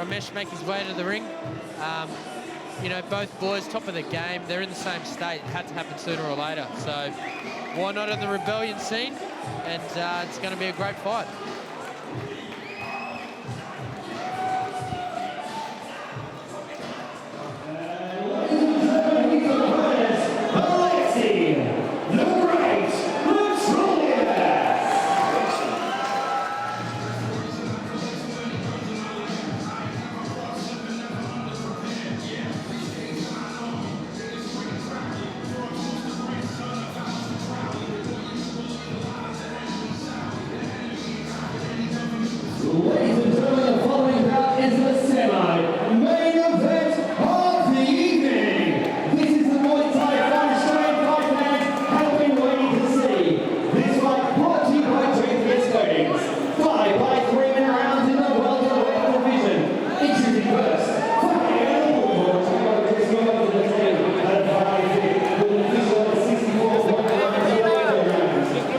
Ramesh make his way to the ring. You know, both boys, top of the game. They're in the same state. It had to happen sooner or later. So why not on the rebellion scene? And it's going to be a great fight. Alexi Petroulias. Ladies and gentlemen, the following bout is the semi-main event of the evening. This is the Muaythai fight Australian fight fans have been waiting to see. This fight brought to you by GPS Coatings. 5 by 3-minute rounds in the welterweight division. Introducing first, fighting out of the Melbournes, at a variety fit with an official of 64 rounds.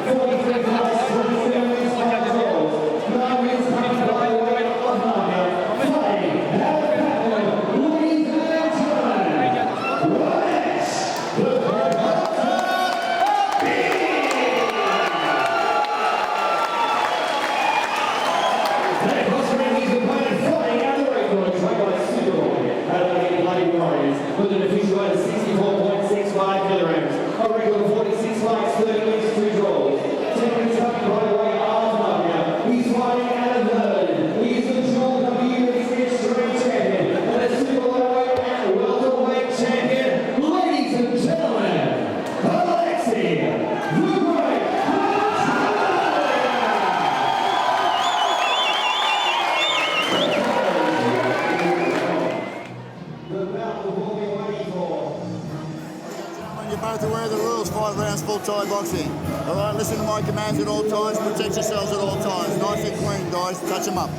43 fights, 27 wins, 5 draws. 9 wins coming by way of knockout. Fighting out of the Melbournes, ladies and gentlemen, Ramesh with an official weight of 64.65 kilograms. A record of 46 fights, 30 wins, 2 draws. 10 wins coming by way of knockout. He's fighting out of Melbourne. He is the dual WBC Australian champion and a super lightweight and welterweight champion. Ladies and gentlemen, Alexi You're both aware of the rules, 5 rounds full Thai boxing. All right, listen to my commands at all times, protect yourselves at all times. Nice and clean, guys, touch them up.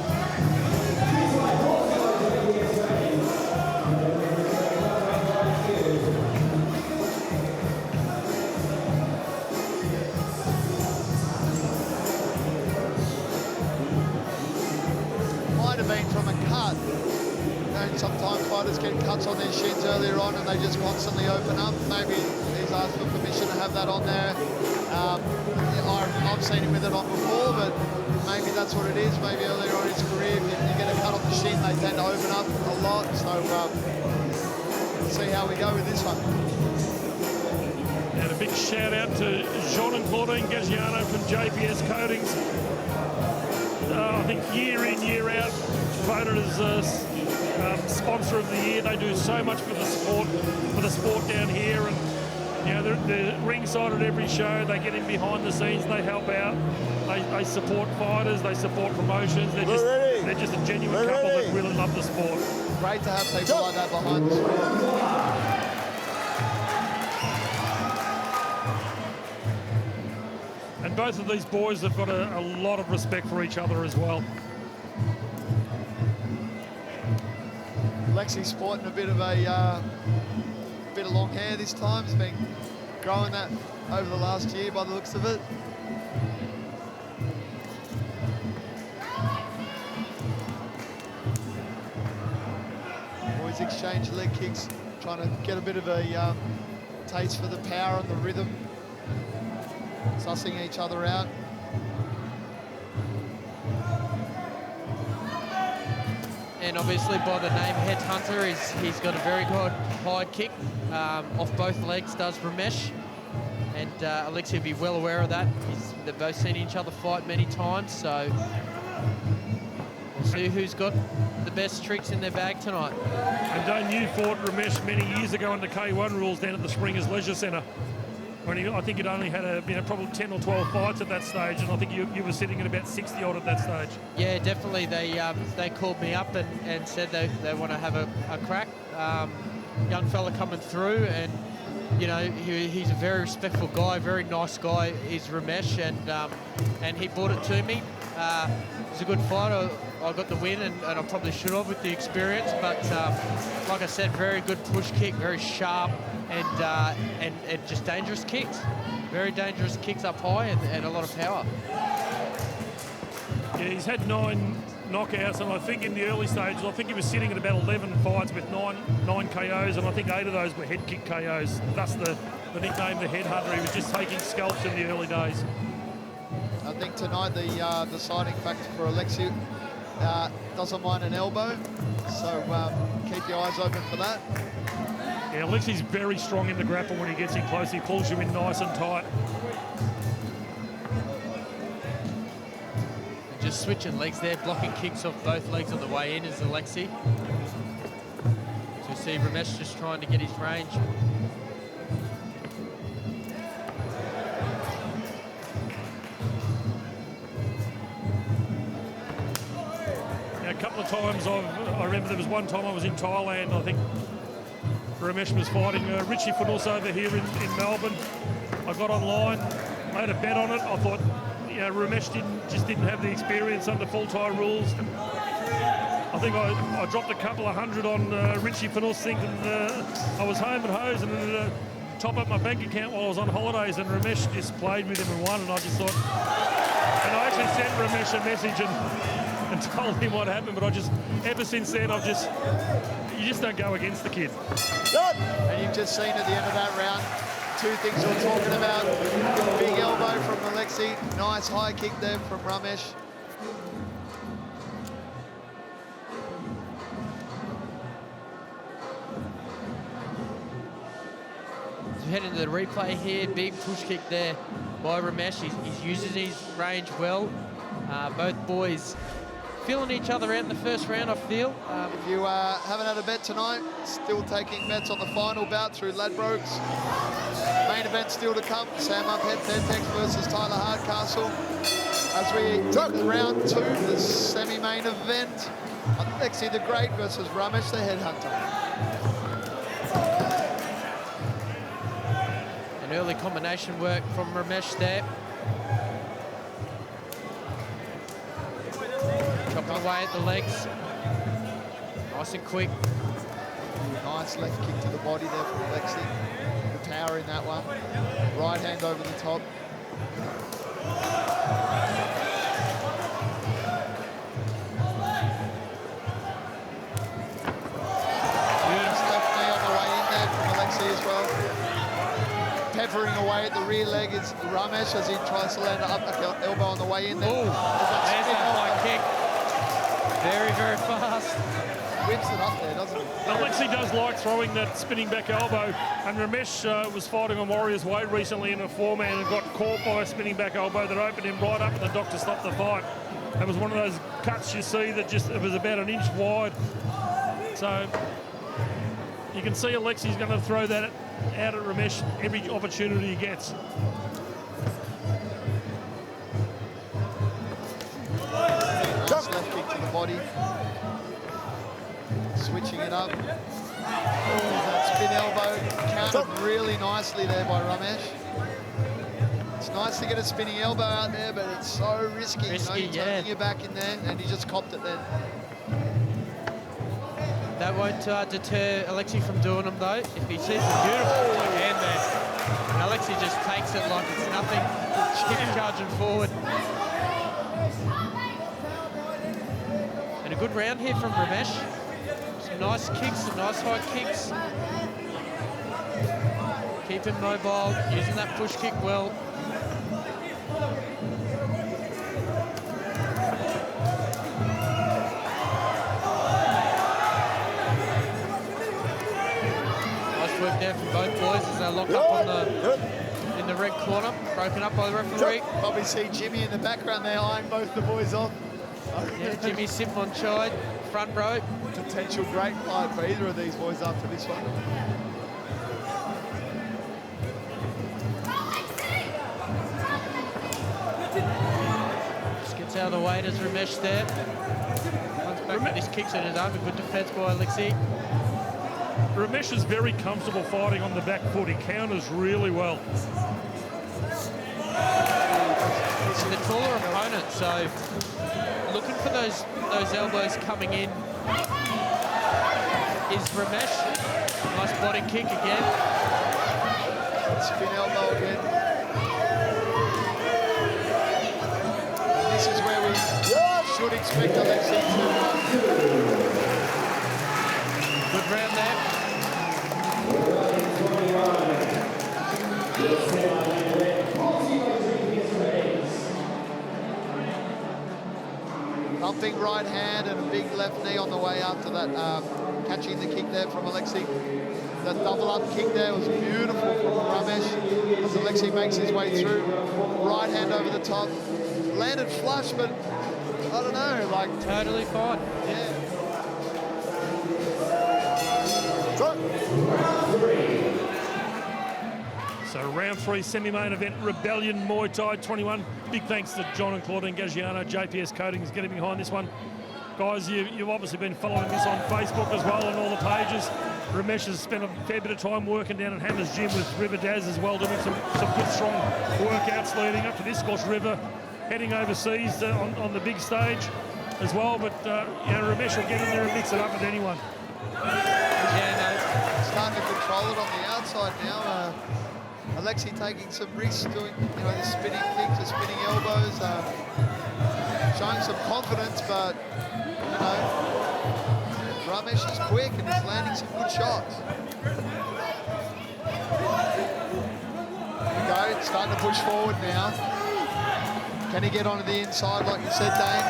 Might have been from a cut. And sometimes fighters get cuts on their shins earlier on and they just constantly open up. Maybe he's asked for permission to have that on there. I've seen him with it on before, but maybe that's what it is. Maybe earlier on in his career, if you get a cut on the shin, they tend to open up a lot. So let's see how we go with this one. And a big shout out to Jean and Claudine Gagiano from JPS Coatings. I think year in, year out, voted as sponsor of the year. They do so much for the sport down here, and you know they're ringside at every show. They get in behind the scenes, they help out, they support fighters, they support promotions. They're just a genuine couple that really love the sport. Great to have people like that behind the screen. And both of these boys have got a lot of respect for each other as well. Alexi's sporting a bit of long hair this time. He's been growing that over the last year by the looks of it. Boys exchange leg kicks, trying to get a bit of a taste for the power and the rhythm. Sussing each other out. And obviously by the name Headhunter, he's got a very good high kick off both legs, does Ramesh. And Alexi will be well aware of that. They've both seen each other fight many times, so we'll see who's got the best tricks in their bag tonight. And Dane, you fought Ramesh many years ago under K1 rules down at the Springers Leisure Centre. I think you'd only had probably 10 or 12 fights at that stage, and I think you were sitting at about 60 odd at that stage. Yeah, definitely. They called me up and said they want to have a crack. Young fella coming through, and you know he's a very respectful guy, very nice guy. Is Ramesh, and he brought it to me. It was a good fight. I got the win, and I probably should have with the experience. But like I said, very good push kick, very sharp, and just dangerous kicks. Very dangerous kicks up high and a lot of power. Yeah, he's had nine knockouts, and I think in the early stages, I think he was sitting at about 11 fights with nine KOs, and I think 8 of those were head kick KOs. Thus the nickname, the headhunter. He was just taking scalps in the early days. I think tonight the deciding factor for Alexi doesn't mind an elbow, so keep your eyes open for that. Yeah, Alexi's very strong in the grapple when he gets in close. He pulls you in nice and tight. Just switching legs there, blocking kicks off both legs on the way in is Alexi. So you see Ramesh just trying to get his range. Now, a couple of times I remember there was one time I was in Thailand, I think Ramesh was fighting Richie Fools over here in Melbourne. I got online, made a bet on it. I thought, you know, Ramesh just didn't have the experience under full Thai rules. I think I dropped a couple of hundred on Richie Fools thinking I was home and hose and top up my bank account while I was on holidays, and Ramesh just played with him and won, and I just thought, and I actually sent Ramesh a message and told him what happened, but ever since then, you just don't go against the kid. And you've just seen at the end of that round, 2 things we're talking about. Big elbow from Alexi, nice high kick there from Ramesh. As we head into the replay here, big push kick there by Ramesh. He's using his range well. Both boys feeling each other out in the first round, I feel. If you haven't had a bet tonight, still taking bets on the final bout through Ladbrokes. Main event still to come, Sam Uphead, Tex versus Tyler Hardcastle. As we took round 2, the semi-main event, Alexi the Great versus Ramesh the Headhunter. An early combination work from Ramesh there. Chopping away at the legs. Nice and quick. Nice left kick to the body there from Alexi. The power in that one. Right hand over the top. Nice left knee on the way in there from Alexi as well. Peppering away at the rear leg is Ramesh as he tries to land an uppercut elbow on the way in there. Oh, there's that high kick. Very, very fast. Whips it up there, doesn't he? Alexi does like throwing that spinning back elbow, and Ramesh was fighting on Warriors Way recently in a 4-man and got caught by a spinning back elbow that opened him right up, and the doctor stopped the fight. It was one of those cuts you see that it was about an inch wide. So you can see Alexi's going to throw that out at Ramesh every opportunity he gets. Left kick to the body. Switching it up. Oh, that spin elbow countered really nicely there by Ramesh. It's nice to get a spinning elbow out there, but it's so risky. Risky, you're turning your back in there, and he just copped it then. That won't deter Alexi from doing them though. If he sees a beautiful hand there, and Alexi just takes it like it's nothing. Keeps charging forward. And a good round here from Ramesh. Some nice kicks, some nice high kicks. Keep him mobile, using that push kick well. Nice work there from both boys as they lock up in the red corner, broken up by the referee. Probably see Jimmy in the background there eyeing both the boys off. Yeah, Jimmy sitting on side, front row. Potential great fight for either of these boys after this one. Just gets out of the way, does Ramesh there. Comes back with his kicks at his own. A good defence by Alexi. Ramesh is very comfortable fighting on the back foot. He counters really well. He's the taller opponent, so looking for those elbows coming in is Ramesh. Nice body kick again. Spin elbow again. And this is where we should expect Alexi to... Good round there. Thumping right hand and a big left knee on the way after that, catching the kick there from Alexi. The double up kick there was beautiful from Ramesh as Alexi makes his way through. Right hand over the top. Landed flush, but I don't know, like... Totally fine. Yeah. So round 3 semi-main event, Rebellion Muay Thai 21. Big thanks to John and Claudine Gagiano, JPS Coatings getting behind this one. Guys, you've obviously been following this on Facebook as well and all the pages. Ramesh has spent a fair bit of time working down at Hammers Gym with River Daz as well, doing some good strong workouts leading up to this. Of course, River heading overseas on the big stage as well, but you know, Ramesh will get in there and mix it up with anyone. Yeah, no. Starting to control it on the outside now. Alexi taking some risks, doing the spinning kicks, the spinning elbows, showing some confidence, but Ramesh is quick and he's landing some good shots. Here we go, it's starting to push forward now. Can he get onto the inside like you said, Dane?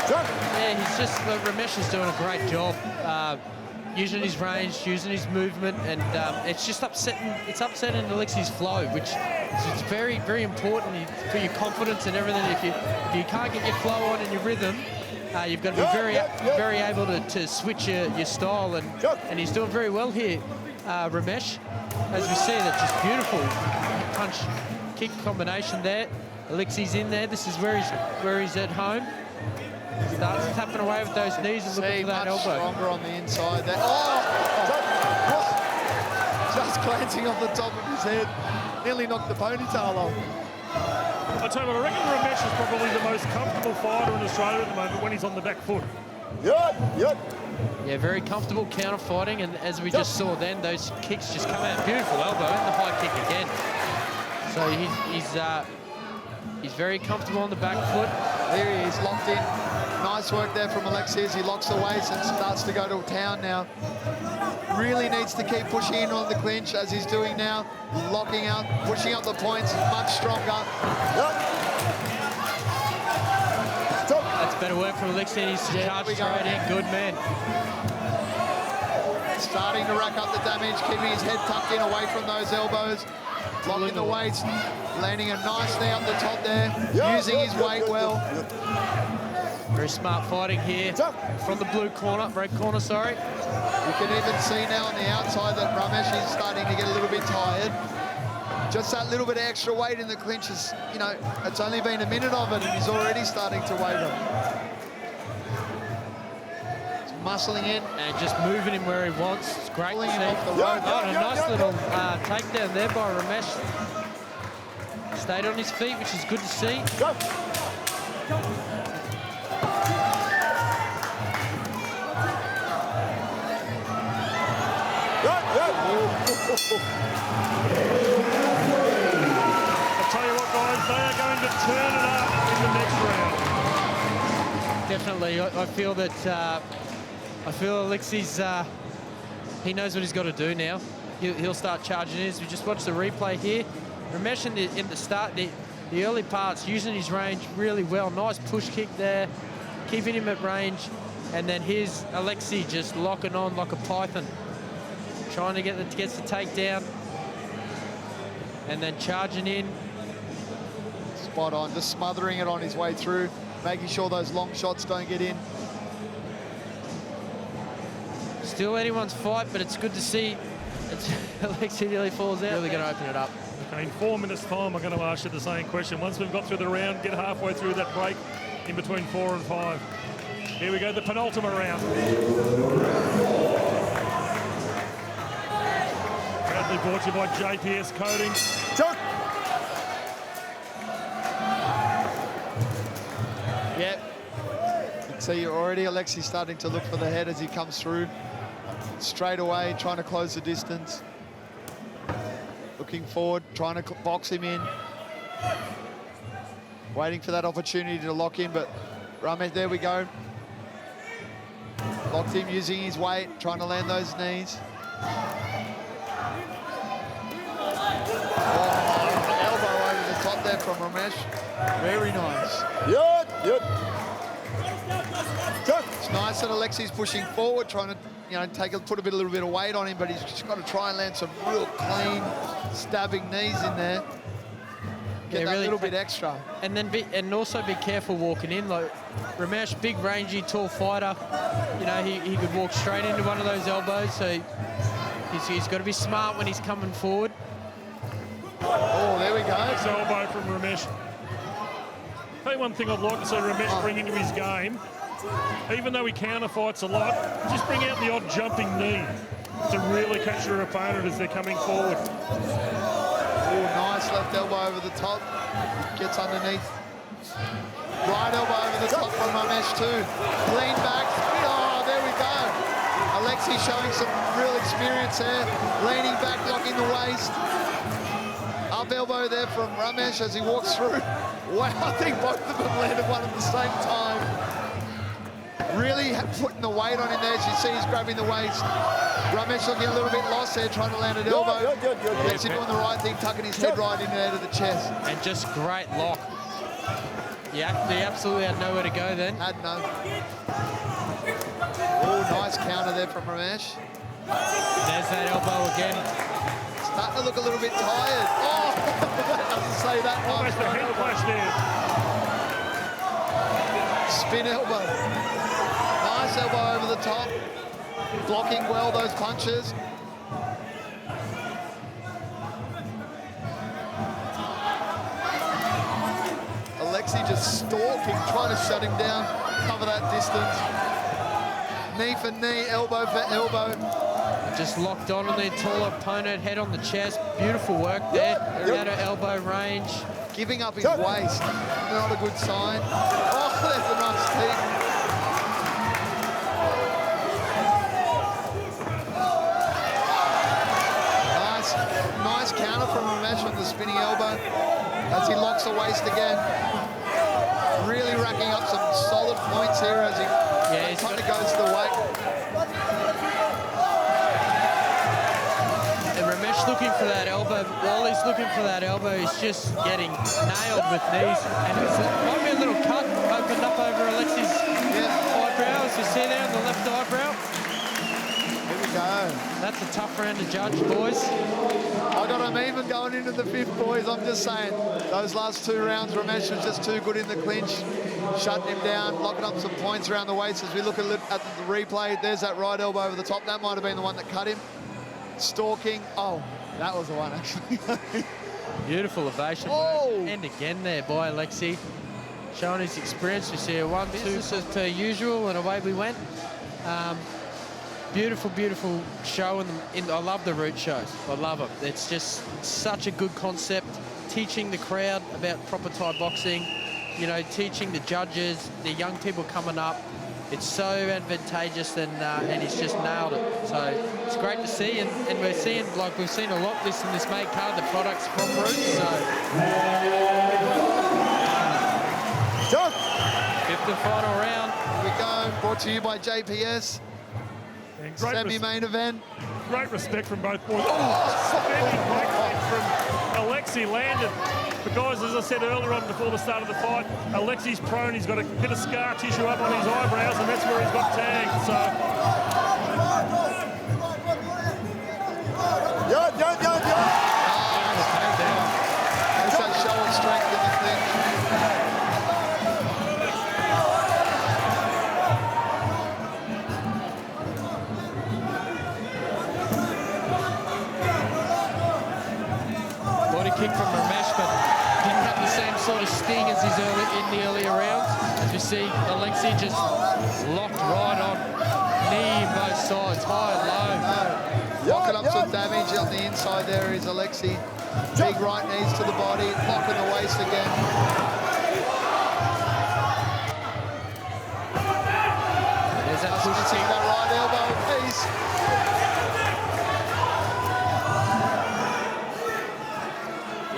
Yeah, he's just, Ramesh is doing a great job. Using his range, using his movement, and it's just upsetting Alexi's flow, which is very, very important for your confidence and everything. If you can't get your flow on and your rhythm, you've got to be very able to switch your style, and he's doing very well here, Ramesh. As we see, that's just beautiful punch-kick combination there. Alexi's in there. This is where he's at home. Starts tapping away with those knees and looking for that elbow. Stronger on the inside there. Just glancing off the top of his head. Nearly knocked the ponytail off. I tell you what, I reckon Ramesh is probably the most comfortable fighter in Australia at the moment when he's on the back foot. Yeah, very comfortable counter fighting, and as we just saw then, those kicks just come out. Beautiful elbow and the high kick again. So he's very comfortable on the back foot. There he is, locked in. Nice work there from Alexi as he locks the waist and starts to go to town now. Really needs to keep pushing in on the clinch as he's doing now. Locking out, pushing up the points, much stronger. That's better work from Alexi. He's charged straight in. Good man. Starting to rack up the damage, keeping his head tucked in away from those elbows. Blocking the waist, landing a nice knee up the top there, using his weight well. Very smart fighting here from the red corner, sorry. You can even see now on the outside that Ramesh is starting to get a little bit tired. Just that little bit of extra weight in the clinch is, it's only been a minute of it and he's already starting to waver. He's muscling in. And just moving him where he wants. It's great to see. Off the rope. A nice little takedown there by Ramesh. Stayed on his feet, which is good to see. I'll tell you what, guys, they are going to turn it up in the next round. Definitely, I feel that Alexi's, he knows what he's got to do now. He'll start charging in. As we just watched the replay here, Ramesh in the start, the early parts, using his range really well. Nice push kick there, keeping him at range, and then here's Alexi just locking on like a python, trying to get the takedown, and then charging in. Spot on, just smothering it on his way through, making sure those long shots don't get in. Still anyone's fight, but it's good to see. Alexi nearly falls out. Really going to open it up. Okay, in 4 minutes' time, I'm going to ask you the same question. Once we've got through the round, get halfway through that break in between 4 and 5. Here we go, the penultimate round. Proudly brought to you by JPS Coatings. Yep. You can see already Alexi starting to look for the head as he comes through. Straight away, trying to close the distance. Looking forward, trying to box him in. Waiting for that opportunity to lock in, but Ramesh, there we go. Locked him using his weight, trying to land those knees. Oh, elbow over the top there from Ramesh. Very nice. Good. It's nice that Alexi's pushing forward, trying to, put a little bit of weight on him, but he's just got to try and land some real clean, stabbing knees in there. Get that little bit extra. And then also be careful walking in. Like Ramesh, big, rangy, tall fighter. He could walk straight into one of those elbows. So he's got to be smart when he's coming forward. Oh, there we go. Nice elbow from Ramesh. Tell you one thing I'd like to see Ramesh bring into his game. Even though he counter-fights a lot, just bring out the odd jumping knee to really catch your opponent as they're coming forward. Oh, nice left elbow over the top. Gets underneath. Right elbow over the top from Ramesh too. Lean back. Oh, there we go. Alexi showing some real experience there. Leaning back, locking the waist. Up elbow there from Ramesh as he walks through. Wow, I think both of them landed one at the same time. Really putting the weight on him there. As you see, he's grabbing the waist. Ramesh looking a little bit lost there, trying to land an elbow. Good. Alexi doing the right thing, tucking his head right in there to the chest. And just great lock. Yeah, they absolutely had nowhere to go then. Had no. Oh, nice counter there from Ramesh. There's that elbow again. Starting to look a little bit tired. Oh, that doesn't say that much. Almost a head clash there. Spin elbow. Nice elbow over the top. Blocking well those punches. Alexi just stalking, trying to shut him down, cover that distance. Knee for knee, elbow for elbow. Just locked on their taller opponent, head on the chest. Beautiful work there. Out of elbow range. Giving up his waist, not a good sign. Oh, there's a nice teep. Nice counter from Ramesh on the spinning elbow as he locks the waist again. Really racking up some solid points here as he kind of goes to the weight. And Ramesh looking for that elbow, but while he's looking for that elbow, he's just getting nailed with knees. And it might be a little cut opened up over Alexi's eyebrow, as you see there on the left eyebrow. Here we go. That's a tough round to judge, boys. I got him even going into the fifth, boys. I'm just saying, those last 2 rounds, Ramesh was just too good in the clinch, shutting him down, locking up some points around the waist. As we look at the replay, there's that right elbow over the top. That might have been the one that cut him. Stalking. Oh, that was the one, actually. Beautiful ovation. Oh. And again there by Alexi. Showing his experience. We see a 1-2 business as per usual, and away we went. Beautiful, beautiful show. I love the root shows. I love it. It's just such a good concept. Teaching the crowd about proper Thai boxing, teaching the judges, the young people coming up. It's so advantageous, and he's just nailed it. So it's great to see, and we're seeing, like we've seen a lot of this in this main card, the products from Roots. So fifth and final round. Here we go. Brought to you by JPS. Semi-main event. Great respect from both boys. From Alexi landed. But guys, as I said earlier on before the start of the fight, Alexi's prone. He's got a bit of scar tissue up on his eyebrows, and that's where he's got tagged. So. That's that show of strength in the clinch. Kick from Ramesh, but didn't have the same sort of sting as his in the earlier rounds. As you see, Alexi just locked right on, knee in both sides, high and low. Locking up some damage on the inside there is Alexi. Big right knees to the body, locking the waist again. There's that pushing that right elbow piece.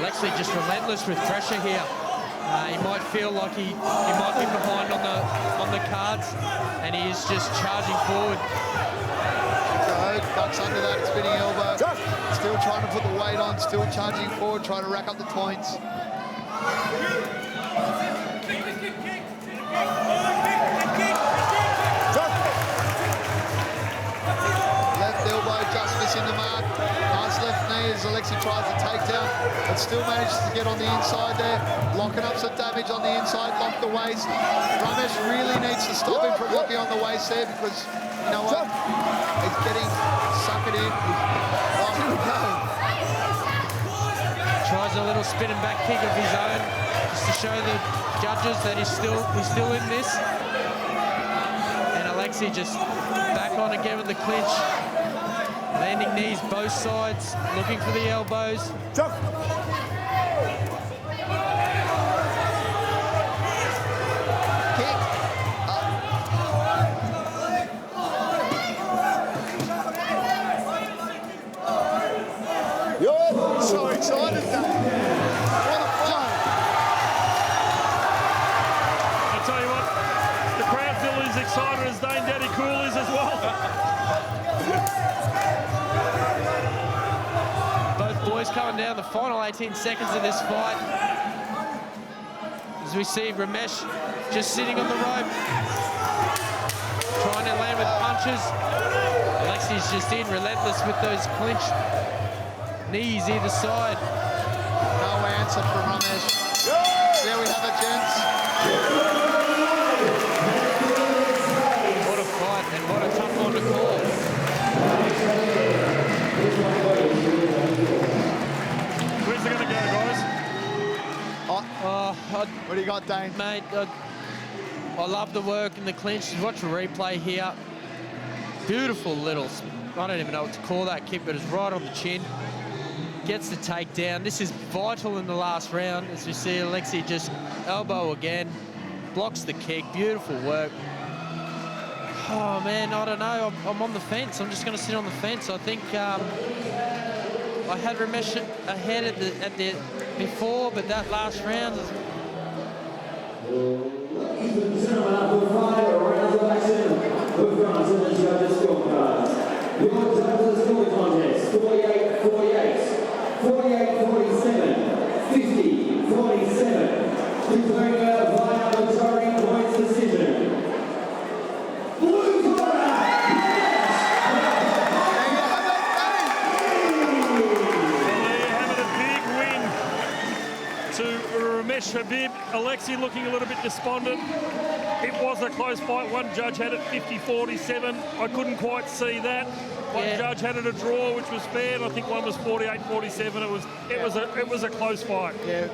Alexi just relentless with pressure here. He might feel like he might be behind on the cards, and he is just charging forward. Ducks under that spinning elbow. Still trying to put the weight on, still charging forward, trying to rack up the points. Left elbow just missing the mark. Nice left knee as Alexi tries the takedown, but still manages to get on the inside there, locking up some damage on the inside, lock the waist. Ramesh really needs to stop him from locking on the waist there, because you know what? He's getting suckered in. Oh, here we go. Tries a little spinning back kick of his own, just to show the judges that he's still in this. And Alexi just back on again with the clinch. Landing knees both sides, looking for the elbows. Kick. You're so excited, Dave. What a fight. I tell you what, the crowd still is excited as Dane Daddy Cool is as well. Both boys coming down the final 18 seconds of this fight. As we see Ramesh just sitting on the rope, trying to land with punches. Alexi's just in, relentless with those clinch knees either side. No answer from Ramesh. There we have it, gents. What a fight and what a tough one to call. Where's it going to go, guys? What do you got, Dane? Mate, I love the work in the clinch. Watch a replay here. Beautiful little, I don't even know what to call that kick, but it's right on the chin. Gets the takedown. This is vital in the last round, as we see Alexi just elbow again. Blocks the kick. Beautiful work. Oh, man, I don't know. I'm on the fence. I'm just going to sit on the fence. I think I had Ramesh ahead at the before, but that last round is... Ladies and gentlemen, after 5 rounds of action, we've gone to the judges' scorecards. Your judges' score contest, 48-48, 48-47, 50-47, declared via majority points decision. Blue corner! To Ramesh Habib. Alexi looking a little bit despondent. It was a close fight. One judge had it 50-47. I couldn't quite see that. One judge had it a draw, which was fair, and I think one was 48-47. It was a close fight. Yeah.